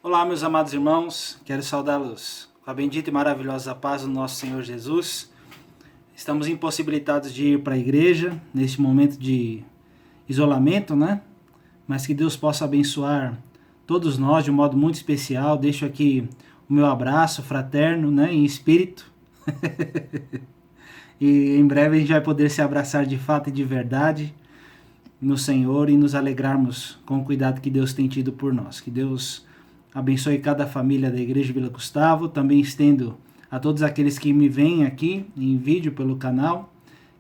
Olá, meus amados irmãos, quero saudá-los com a bendita e maravilhosa paz do nosso Senhor Jesus. Estamos impossibilitados de ir para a igreja neste momento de isolamento, né? Mas que Deus possa abençoar todos nós de um modo muito especial. Deixo aqui o meu abraço fraterno, né, em espírito. E em breve a gente vai poder se abraçar de fato e de verdade no Senhor e nos alegrarmos com o cuidado que Deus tem tido por nós. Que Deus abençoe cada família da Igreja Vila Gustavo. Também estendo a todos aqueles que me veem aqui em vídeo pelo canal.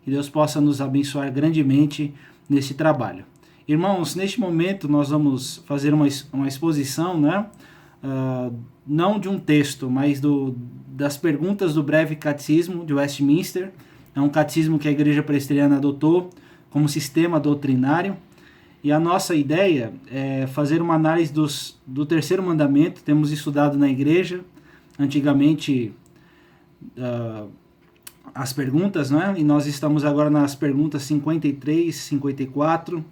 Que Deus possa nos abençoar grandemente nesse trabalho. Irmãos, neste momento nós vamos fazer uma exposição, né? Não de um texto, mas das perguntas do breve catecismo de Westminster. É um catecismo que a Igreja Presbiteriana adotou como sistema doutrinário. E a nossa ideia é fazer uma análise do terceiro mandamento. Temos estudado na igreja, antigamente, as perguntas, né? E nós estamos agora nas perguntas 53, 54.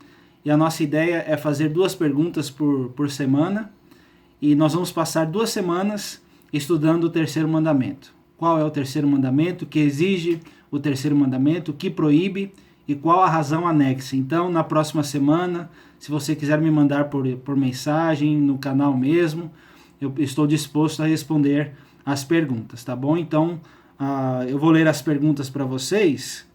E a nossa ideia é fazer 2 perguntas por semana. E nós vamos passar 2 semanas estudando o terceiro mandamento. Qual é o terceiro mandamento? O que exige o terceiro mandamento? O que proíbe? E qual a razão anexa? Então, na próxima semana, se você quiser me mandar por mensagem, no canal mesmo, eu estou disposto a responder as perguntas, tá bom? Então, eu vou ler as perguntas para vocês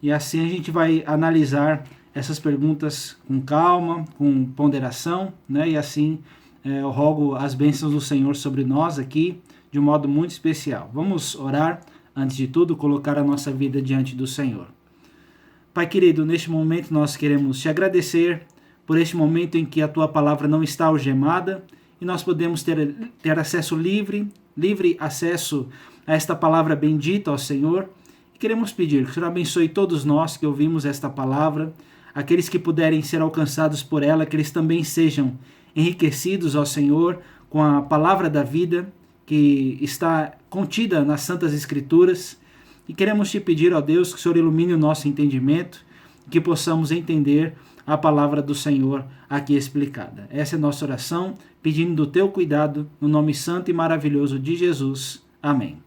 e assim a gente vai analisar essas perguntas com calma, com ponderação, né? E assim eu rogo as bênçãos do Senhor sobre nós aqui de um modo muito especial. Vamos orar, antes de tudo, colocar a nossa vida diante do Senhor. Pai querido, neste momento nós queremos te agradecer por este momento em que a tua palavra não está algemada e nós podemos ter acesso livre acesso a esta palavra bendita, ó Senhor. E queremos pedir que o Senhor abençoe todos nós que ouvimos esta palavra, aqueles que puderem ser alcançados por ela, que eles também sejam enriquecidos, ó Senhor, com a palavra da vida que está contida nas Santas Escrituras. E queremos te pedir, ó Deus, que o Senhor ilumine o nosso entendimento, que possamos entender a palavra do Senhor aqui explicada. Essa é a nossa oração, pedindo do teu cuidado, no nome santo e maravilhoso de Jesus. Amém.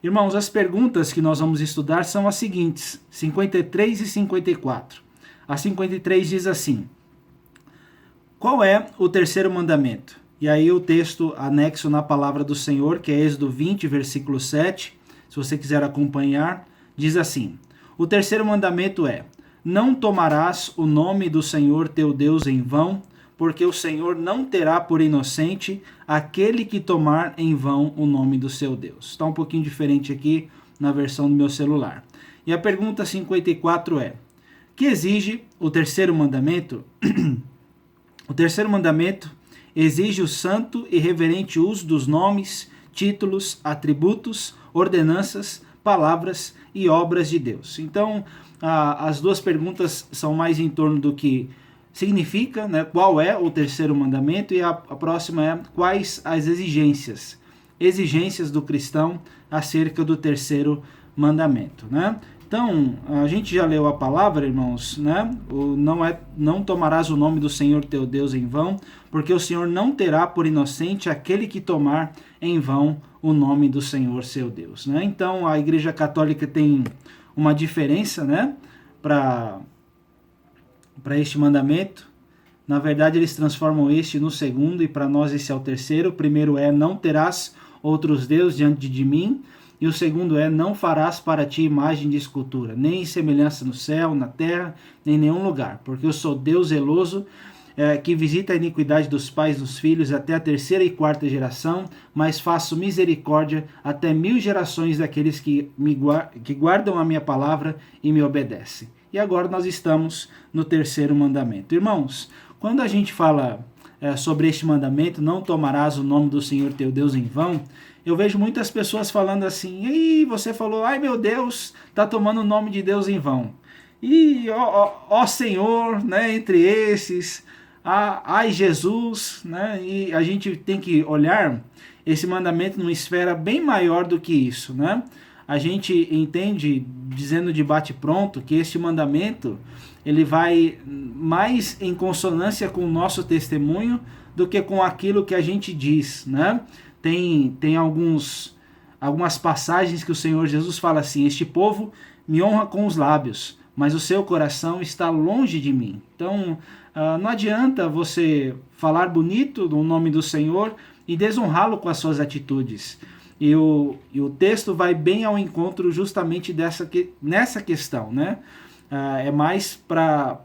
Irmãos, as perguntas que nós vamos estudar são as seguintes, 53 e 54. A 53 diz assim: qual é o terceiro mandamento? E aí o texto anexo na palavra do Senhor, que é Êxodo 20, versículo 7, se você quiser acompanhar, diz assim: o terceiro mandamento é: não tomarás o nome do Senhor teu Deus em vão, porque o Senhor não terá por inocente aquele que tomar em vão o nome do seu Deus. Está um pouquinho diferente aqui na versão do meu celular. E a pergunta 54 é: que exige o terceiro mandamento? O terceiro mandamento exige o santo e reverente uso dos nomes, títulos, atributos, ordenanças, palavras e obras de Deus. Então, as 2 perguntas são mais em torno do que significa, né, qual é o terceiro mandamento, e a próxima é quais as exigências do cristão acerca do terceiro mandamento, né? Então, a gente já leu a palavra, irmãos, né? Não tomarás o nome do Senhor teu Deus em vão, porque o Senhor não terá por inocente aquele que tomar em vão o nome do Senhor seu Deus, né? Então, a Igreja Católica tem uma diferença, né, para este mandamento. Na verdade, eles transformam este no segundo, e para nós esse é o terceiro. O primeiro é: não terás outros deuses diante de mim. E o segundo é: não farás para ti imagem de escultura, nem semelhança no céu, na terra, nem em nenhum lugar, porque eu sou Deus zeloso, que visita a iniquidade dos pais dos filhos até a 3ª e 4ª geração, mas faço misericórdia até 1000 gerações daqueles que guardam a minha palavra e me obedecem. E agora nós estamos no terceiro mandamento. Irmãos, quando a gente fala sobre este mandamento: não tomarás o nome do Senhor teu Deus em vão, eu vejo muitas pessoas falando assim: ei, você falou, ai meu Deus, está tomando o nome de Deus em vão. E ó Senhor, né, entre esses, ai Jesus, né? E a gente tem que olhar esse mandamento numa esfera bem maior do que isso, né? a gente entende, dizendo de bate-pronto, que este mandamento ele vai mais em consonância com o nosso testemunho do que com aquilo que a gente diz, né? Tem algumas passagens que o Senhor Jesus fala assim: este povo me honra com os lábios, mas o seu coração está longe de mim. Então, não adianta você falar bonito no nome do Senhor e desonrá-lo com as suas atitudes. E o texto vai bem ao encontro justamente nessa questão, né? É mais para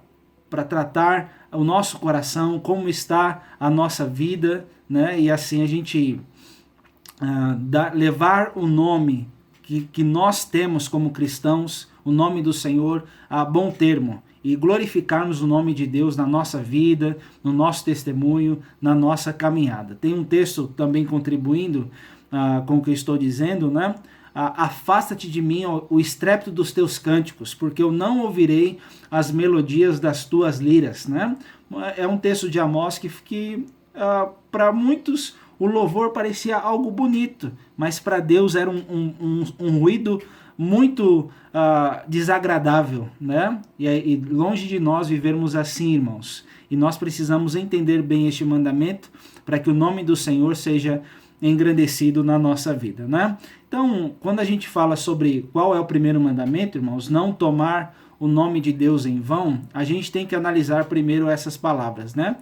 tratar o nosso coração, como está a nossa vida, né? E assim a gente levar o nome que nós temos como cristãos, o nome do Senhor, a bom termo, e glorificarmos o nome de Deus na nossa vida, no nosso testemunho, na nossa caminhada. Tem um texto também contribuindo com o que eu estou dizendo, né? Afasta-te de mim o estrépito dos teus cânticos, porque eu não ouvirei as melodias das tuas liras, né? É um texto de Amós que para muitos o louvor parecia algo bonito, mas para Deus era um ruído muito desagradável, né? E longe de nós vivermos assim, irmãos. E nós precisamos entender bem este mandamento para que o nome do Senhor seja engrandecido na nossa vida, né? Então, quando a gente fala sobre qual é o primeiro mandamento, irmãos, não tomar o nome de Deus em vão, a gente tem que analisar primeiro essas palavras, né?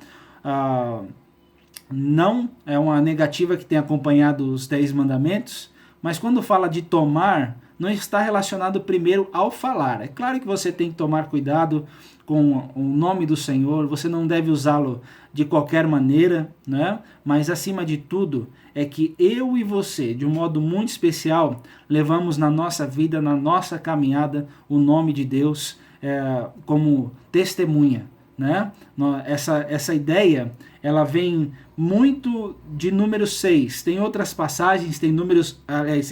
Não é uma negativa que tem acompanhado os 10 mandamentos, mas quando fala de tomar, não está relacionado primeiro ao falar. É claro que você tem que tomar cuidado com o nome do Senhor, você não deve usá-lo de qualquer maneira, né? Mas acima de tudo é que eu e você, de um modo muito especial, levamos na nossa vida, na nossa caminhada, o nome de Deus como testemunha, né? Essa ideia, ela vem muito de Números 6. Tem outras passagens, tem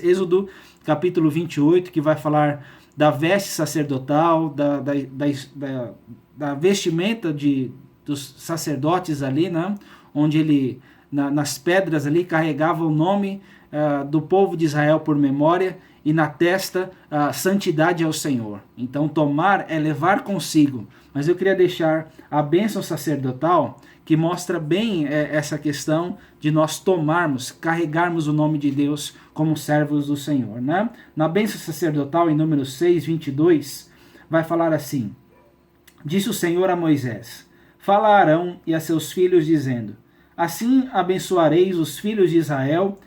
Êxodo capítulo 28, que vai falar da veste sacerdotal, da vestimenta dos sacerdotes ali, né? Onde ele, nas pedras ali, carregava o nome do povo de Israel por memória, e na testa santidade ao Senhor. Então tomar é levar consigo. Mas eu queria deixar a bênção sacerdotal, que mostra bem essa questão de nós tomarmos, carregarmos o nome de Deus como servos do Senhor, né? Na bênção sacerdotal, em Números 6, 22, vai falar assim: disse o Senhor a Moisés: fala a Arão e a seus filhos, dizendo: assim abençoareis os filhos de Israel,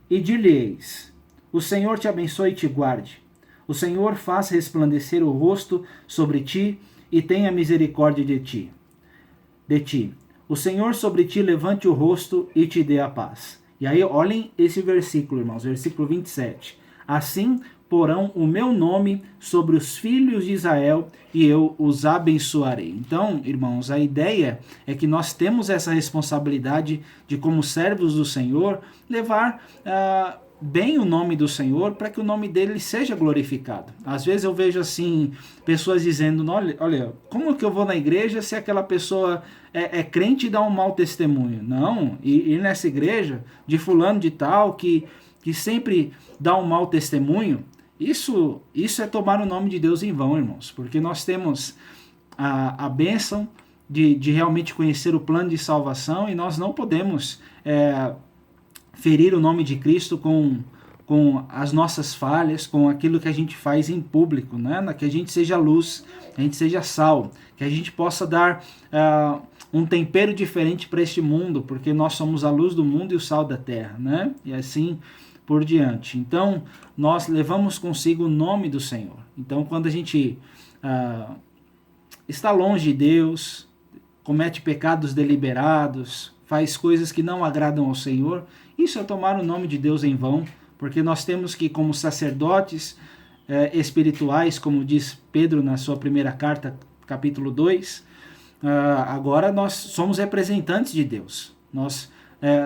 e dir-lhe-eis: o Senhor te abençoe e te guarde. O Senhor faça resplandecer o rosto sobre ti e tenha misericórdia de ti. O Senhor sobre ti levante o rosto e te dê a paz. E aí, olhem esse versículo, irmãos, versículo 27. Assim porão o meu nome sobre os filhos de Israel e eu os abençoarei. Então, irmãos, a ideia é que nós temos essa responsabilidade de, como servos do Senhor, levar bem o nome do Senhor para que o nome dele seja glorificado. Às vezes eu vejo assim, pessoas dizendo: olha, como que eu vou na igreja se aquela pessoa é crente e dá um mau testemunho? Não, ir nessa igreja de fulano de tal que sempre dá um mau testemunho, isso é tomar o nome de Deus em vão, irmãos, porque nós temos a bênção de realmente conhecer o plano de salvação, e nós não podemos ferir o nome de Cristo com as nossas falhas, com aquilo que a gente faz em público, né? Que a gente seja luz, que a gente seja sal, que a gente possa dar um tempero diferente para este mundo, porque nós somos a luz do mundo e o sal da terra, né? E assim por diante. Então, nós levamos consigo o nome do Senhor. Então, quando a gente está longe de Deus, comete pecados deliberados, faz coisas que não agradam ao Senhor, isso é tomar o nome de Deus em vão, porque nós temos que, como sacerdotes espirituais, como diz Pedro na sua primeira carta, capítulo 2, agora nós somos representantes de Deus. Nós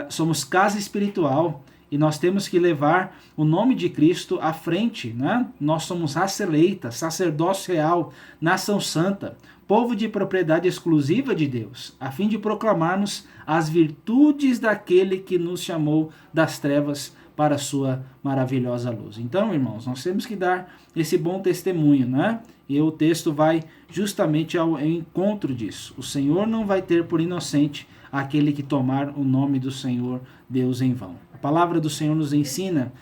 somos casa espiritual e nós temos que levar o nome de Cristo à frente, né? Nós somos raça eleita, sacerdócio real, nação santa, povo de propriedade exclusiva de Deus, a fim de proclamarmos as virtudes daquele que nos chamou das trevas para a sua maravilhosa luz. Então, irmãos, nós temos que dar esse bom testemunho, né? E o texto vai justamente ao encontro disso. O Senhor não vai ter por inocente aquele que tomar o nome do Senhor Deus em vão. A palavra do Senhor nos ensina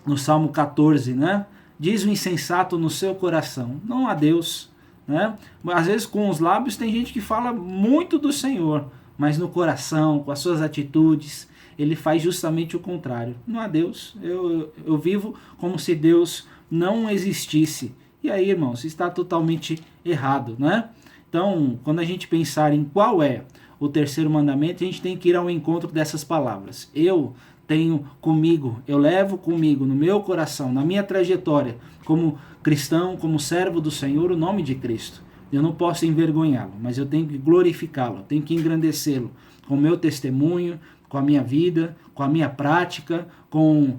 no Salmo 14, né? Diz o insensato no seu coração, não há Deus, né? Às vezes com os lábios tem gente que fala muito do Senhor, mas no coração, com as suas atitudes, ele faz justamente o contrário. Não há Deus, eu vivo como se Deus não existisse. E aí, irmãos, está totalmente errado, né? Então, quando a gente pensar em qual é o terceiro mandamento, a gente tem que ir ao encontro dessas palavras. Eu tenho comigo, eu levo comigo no meu coração, na minha trajetória, como cristão, como servo do Senhor, o nome de Cristo. Eu não posso envergonhá-lo, mas eu tenho que glorificá-lo, tenho que engrandecê-lo com o meu testemunho, com a minha vida, com a minha prática, com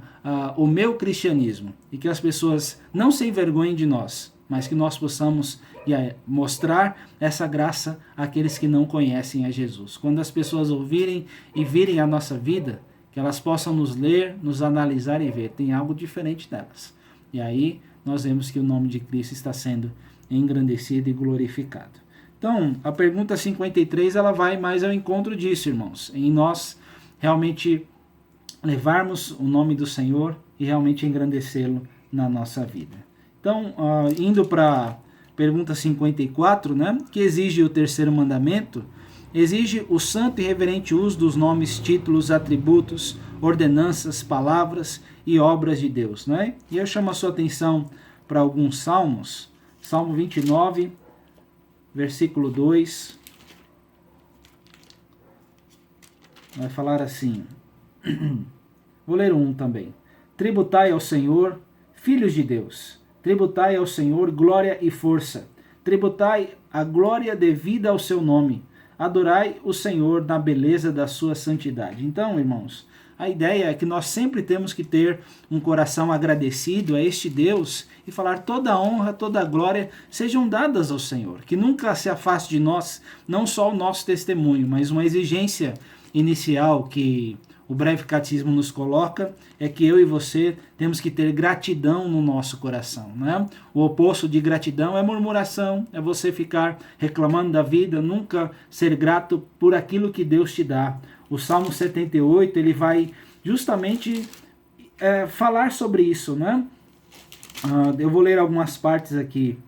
o meu cristianismo. E que as pessoas não se envergonhem de nós, mas que nós possamos mostrar essa graça àqueles que não conhecem a Jesus. Quando as pessoas ouvirem e virem a nossa vida, que elas possam nos ler, nos analisar e ver, tem algo diferente delas. E aí nós vemos que o nome de Cristo está sendo engrandecido e glorificado. Então, a pergunta 53, ela vai mais ao encontro disso, irmãos, em nós realmente levarmos o nome do Senhor e realmente engrandecê-lo na nossa vida. Então, indo para a pergunta 54, né, que exige o terceiro mandamento, exige o santo e reverente uso dos nomes, títulos, atributos, ordenanças, palavras e obras de Deus, né? E eu chamo a sua atenção para alguns salmos. Salmo 29, versículo 2, vai falar assim, vou ler um também. Tributai ao Senhor, filhos de Deus, tributai ao Senhor glória e força, tributai a glória devida ao seu nome, adorai o Senhor na beleza da sua santidade. Então, irmãos, a ideia é que nós sempre temos que ter um coração agradecido a este Deus e falar toda a honra, toda a glória sejam dadas ao Senhor. Que nunca se afaste de nós, não só o nosso testemunho, mas uma exigência inicial que o breve catecismo nos coloca é que eu e você temos que ter gratidão no nosso coração, né? O oposto de gratidão é murmuração, é você ficar reclamando da vida, nunca ser grato por aquilo que Deus te dá. O Salmo 78, ele vai justamente falar sobre isso, né? Eu vou ler algumas partes aqui.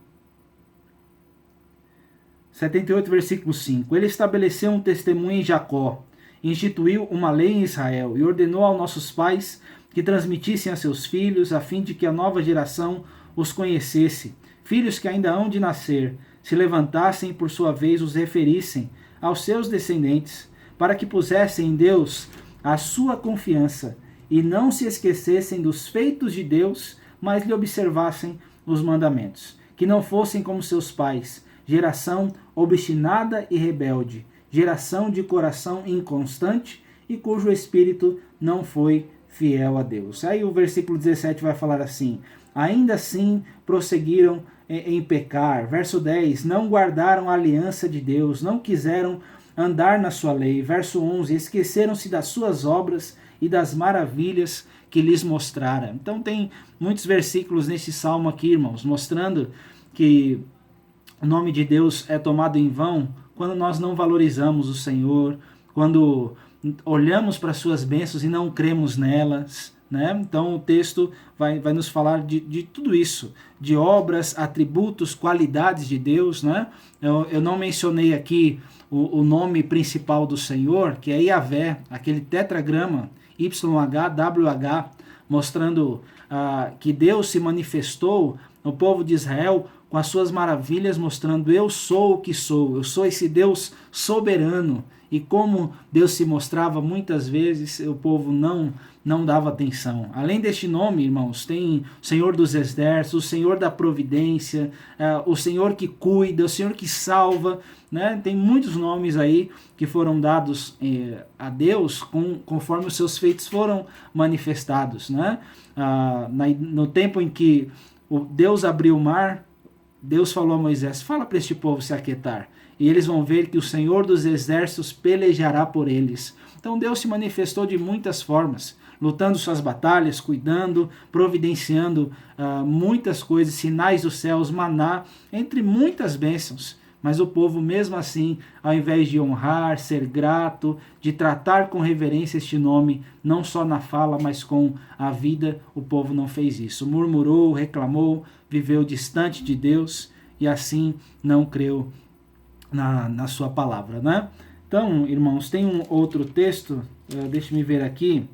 78, versículo 5. Ele estabeleceu um testemunho em Jacó, instituiu uma lei em Israel e ordenou aos nossos pais que transmitissem a seus filhos, a fim de que a nova geração os conhecesse. Filhos que ainda hão de nascer, se levantassem e por sua vez os referissem aos seus descendentes, para que pusessem em Deus a sua confiança e não se esquecessem dos feitos de Deus, mas lhe observassem os mandamentos. Que não fossem como seus pais, geração obstinada e rebelde, geração de coração inconstante e cujo espírito não foi fiel a Deus. Aí o versículo 17 vai falar assim: ainda assim prosseguiram em pecar. Verso 10, não guardaram a aliança de Deus, não quiseram andar na sua lei. Verso 11, esqueceram-se das suas obras e das maravilhas que lhes mostrara. Então tem muitos versículos nesse salmo aqui, irmãos, mostrando que o nome de Deus é tomado em vão quando nós não valorizamos o Senhor, quando olhamos para as suas bênçãos e não cremos nelas, né? Então o texto vai nos falar de tudo isso, de obras, atributos, qualidades de Deus, né? Eu não mencionei aqui o nome principal do Senhor, que é Yahvé, aquele tetragrama YHWH, mostrando que Deus se manifestou no povo de Israel com as suas maravilhas, mostrando eu sou o que sou, eu sou esse Deus soberano. E como Deus se mostrava muitas vezes, o povo não dava atenção. Além deste nome, irmãos, tem o Senhor dos Exércitos, o Senhor da Providência, o Senhor que cuida, o Senhor que salva, né? Tem muitos nomes aí que foram dados a Deus conforme os seus feitos foram manifestados, né? No tempo em que Deus abriu o mar, Deus falou a Moisés: fala para este povo se aquietar, e eles vão ver que o Senhor dos Exércitos pelejará por eles. Então Deus se manifestou de muitas formas. lutando suas batalhas, cuidando, providenciando muitas coisas, sinais dos céus, maná, entre muitas bênçãos. Mas o povo, mesmo assim, ao invés de honrar, ser grato, de tratar com reverência este nome, não só na fala, mas com a vida, o povo não fez isso. Murmurou, reclamou, viveu distante de Deus e assim não creu na sua palavra, né? Então, irmãos, tem um outro texto, deixa-me ver aqui.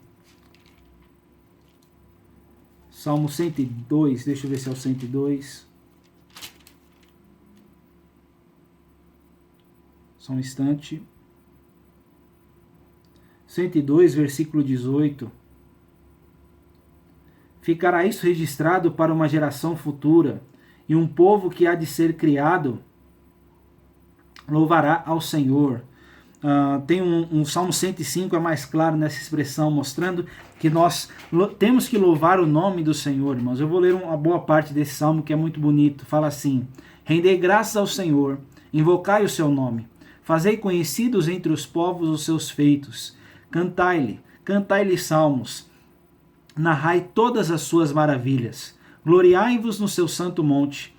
Salmo 102, deixa eu ver se é o 102. Só um instante. 102, versículo 18. Ficará isso registrado para uma geração futura, e um povo que há de ser criado louvará ao Senhor. Tem um Salmo 105, é mais claro nessa expressão, mostrando que nós temos que louvar o nome do Senhor, irmãos. Eu vou ler uma boa parte desse salmo que é muito bonito. Fala assim: rendei graças ao Senhor, invocai o seu nome. Fazei conhecidos entre os povos os seus feitos. Cantai-lhe salmos. Narrai todas as suas maravilhas. Gloriai-vos no seu santo monte.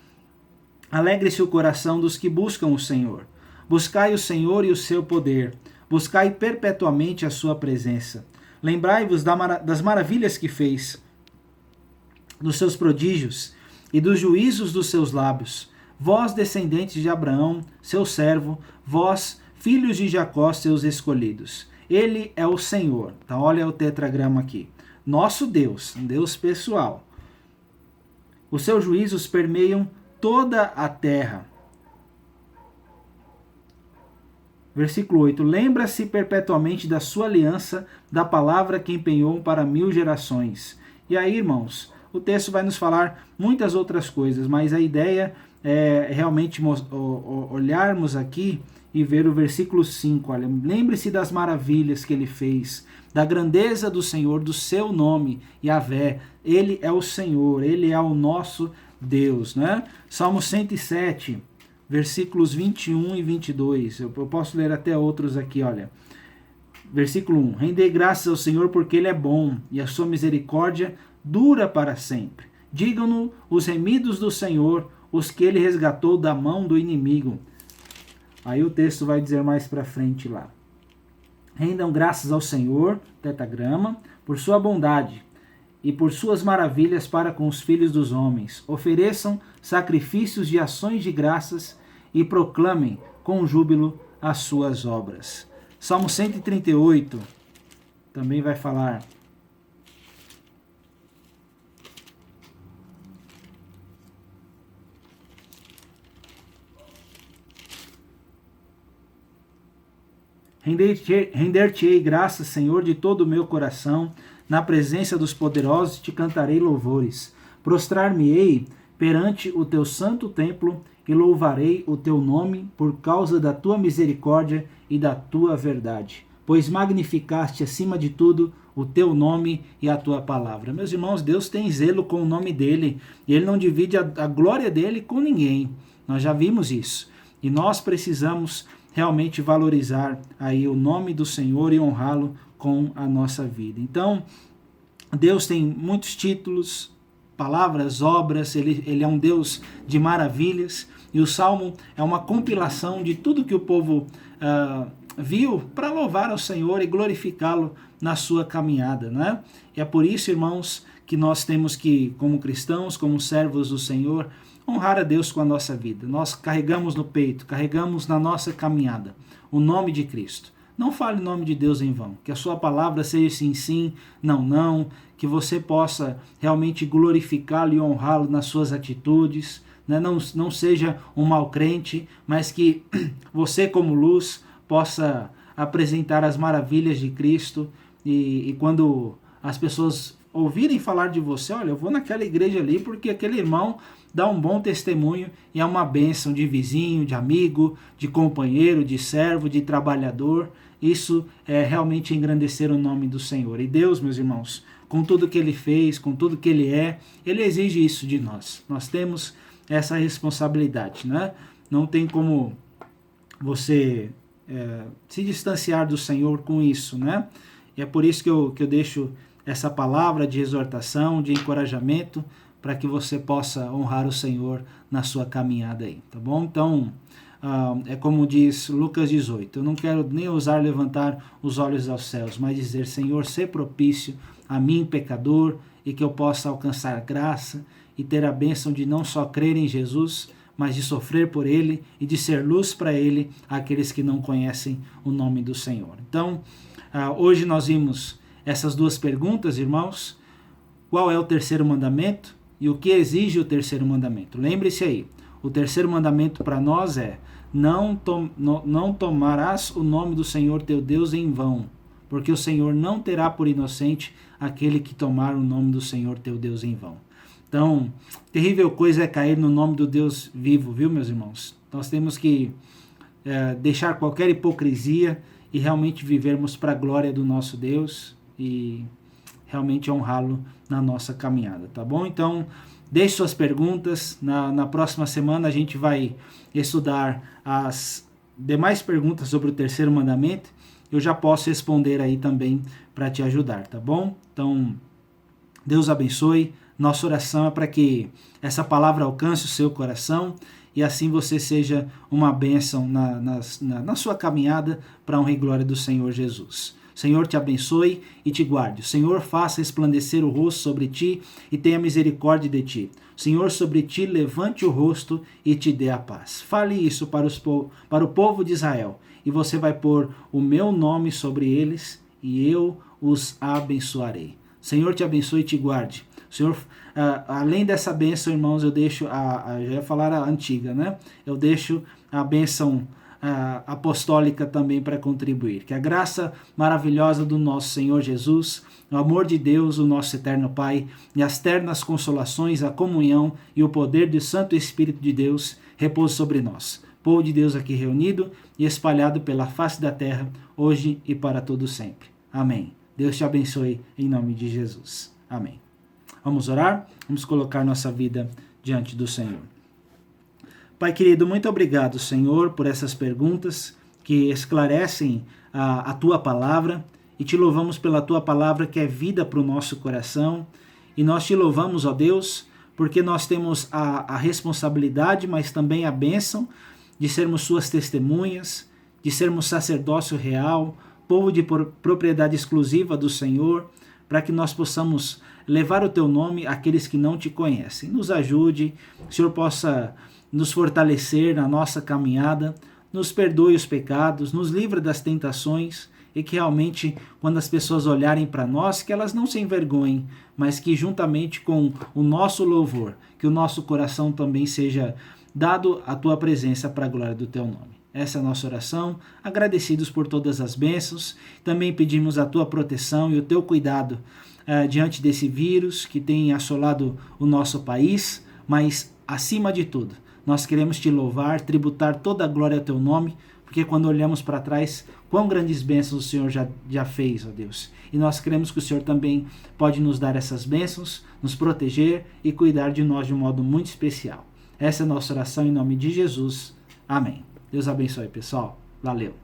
Alegre-se o coração dos que buscam o Senhor. Buscai o Senhor e o seu poder. Buscai perpetuamente a sua presença. Lembrai-vos das maravilhas que fez, dos seus prodígios e dos juízos dos seus lábios. Vós, descendentes de Abraão, seu servo, vós, filhos de Jacó, seus escolhidos. Ele é o Senhor. Então, olha o tetragrama aqui. Nosso Deus, um Deus pessoal. Os seus juízos permeiam toda a terra. Versículo 8. Lembra-se perpetuamente da sua aliança, da palavra que empenhou para 1000 gerações. E aí, irmãos, o texto vai nos falar muitas outras coisas, mas a ideia é realmente olharmos aqui e ver o versículo 5. Olha, lembre-se das maravilhas que ele fez, da grandeza do Senhor, do seu nome, Yahvé. Ele é o Senhor, ele é o nosso Deus, né? Salmo 107, versículos 21 e 22. Eu posso ler até outros aqui, olha. Versículo 1. Rendei graças ao Senhor porque ele é bom e a sua misericórdia dura para sempre. Digam-no os remidos do Senhor, os que ele resgatou da mão do inimigo. Aí o texto vai dizer mais para frente lá. Rendam graças ao Senhor, tetragrama, por sua bondade e por suas maravilhas para com os filhos dos homens. Ofereçam sacrifícios de ações de graças e proclamem com júbilo as suas obras. Salmo 138 também vai falar. Render-te-ei graças, Senhor, de todo o meu coração. Na presença dos poderosos te cantarei louvores. Prostrar-me-ei perante o teu santo templo e louvarei o teu nome por causa da tua misericórdia e da tua verdade. Pois magnificaste acima de tudo o teu nome e a tua palavra. Meus irmãos, Deus tem zelo com o nome dele e ele não divide a glória dele com ninguém. Nós já vimos isso. E nós precisamos realmente valorizar aí o nome do Senhor e honrá-lo com a nossa vida. Então, Deus tem muitos títulos, palavras, obras, ele é um Deus de maravilhas, e o Salmo é uma compilação de tudo que o povo viu para louvar ao Senhor e glorificá-lo na sua caminhada, né? E é por isso, irmãos, que nós temos que, como cristãos, como servos do Senhor, honrar a Deus com a nossa vida. Nós carregamos no peito, carregamos na nossa caminhada o nome de Cristo. Não fale o nome de Deus em vão. Que a sua palavra seja sim, sim, não, não. Que você possa realmente glorificá-lo e honrá-lo nas suas atitudes. Né? Não seja um mau crente, mas que você, como luz, possa apresentar as maravilhas de Cristo. E quando as pessoas ouvirem falar de você, olha, eu vou naquela igreja ali porque aquele irmão dá um bom testemunho e é uma bênção de vizinho, de amigo, de companheiro, de servo, de trabalhador. Isso é realmente engrandecer o nome do Senhor. E Deus, meus irmãos, com tudo que ele fez, com tudo que ele é, ele exige isso de nós. Nós temos essa responsabilidade, né? Não tem como você se distanciar do Senhor com isso, né? E é por isso que eu deixo essa palavra de exortação, de encorajamento, para que você possa honrar o Senhor na sua caminhada aí, tá bom? Então, é como diz Lucas 18, eu não quero nem ousar levantar os olhos aos céus, mas dizer, Senhor, sê propício a mim, pecador, e que eu possa alcançar graça e ter a bênção de não só crer em Jesus, mas de sofrer por Ele e de ser luz para Ele, àqueles que não conhecem o nome do Senhor. Então, hoje nós vimos essas duas perguntas, irmãos. Qual é o terceiro mandamento e o que exige o terceiro mandamento? Lembre-se aí, o terceiro mandamento para nós é não tomarás o nome do Senhor teu Deus em vão, porque o Senhor não terá por inocente aquele que tomar o nome do Senhor teu Deus em vão. Então, terrível coisa é cair no nome do Deus vivo, viu, meus irmãos? Nós temos que deixar qualquer hipocrisia e realmente vivermos para a glória do nosso Deus e realmente honrá-lo na nossa caminhada, tá bom? Então, deixe suas perguntas. Na próxima semana a gente vai estudar as demais perguntas sobre o terceiro mandamento. Eu já posso responder aí também para te ajudar, tá bom? Então, Deus abençoe. Nossa oração é para que essa palavra alcance o seu coração e assim você seja uma bênção na sua caminhada para a honra e glória do Senhor Jesus. O Senhor te abençoe e te guarde. O Senhor faça resplandecer o rosto sobre ti e tenha misericórdia de ti. O Senhor sobre ti levante o rosto e te dê a paz. Fale isso para o povo de Israel e você vai pôr o meu nome sobre eles e eu os abençoarei. O Senhor te abençoe e te guarde. Senhor, além dessa bênção, irmãos, eu deixo, já ia falar a antiga, né? Eu deixo a bênção apostólica também para contribuir. Que a graça maravilhosa do nosso Senhor Jesus, o amor de Deus, o nosso eterno Pai, e as ternas consolações, a comunhão e o poder do Santo Espírito de Deus repouse sobre nós. Povo de Deus aqui reunido e espalhado pela face da terra, hoje e para todo sempre. Amém. Deus te abençoe em nome de Jesus. Amém. Vamos orar? Vamos colocar nossa vida diante do Senhor. Pai querido, muito obrigado, Senhor, por essas perguntas que esclarecem a Tua palavra e te louvamos pela Tua palavra que é vida para o nosso coração e nós te louvamos, ó Deus, porque nós temos a responsabilidade, mas também a bênção de sermos Suas testemunhas, de sermos sacerdócio real, povo de propriedade exclusiva do Senhor, para que nós possamos levar o Teu nome àqueles que não Te conhecem. Nos ajude, que o Senhor possa nos fortalecer na nossa caminhada, nos perdoe os pecados, nos livra das tentações e que realmente, quando as pessoas olharem para nós, que elas não se envergonhem, mas que juntamente com o nosso louvor, que o nosso coração também seja dado à Tua presença para a glória do Teu nome. Essa é a nossa oração, agradecidos por todas as bênçãos, também pedimos a Tua proteção e o Teu cuidado diante desse vírus que tem assolado o nosso país, mas acima de tudo, nós queremos Te louvar, tributar toda a glória ao Teu nome, porque quando olhamos para trás, quão grandes bênçãos o Senhor já fez, ó Deus. E nós cremos que o Senhor também pode nos dar essas bênçãos, nos proteger e cuidar de nós de um modo muito especial. Essa é a nossa oração em nome de Jesus. Amém. Deus abençoe, pessoal. Valeu.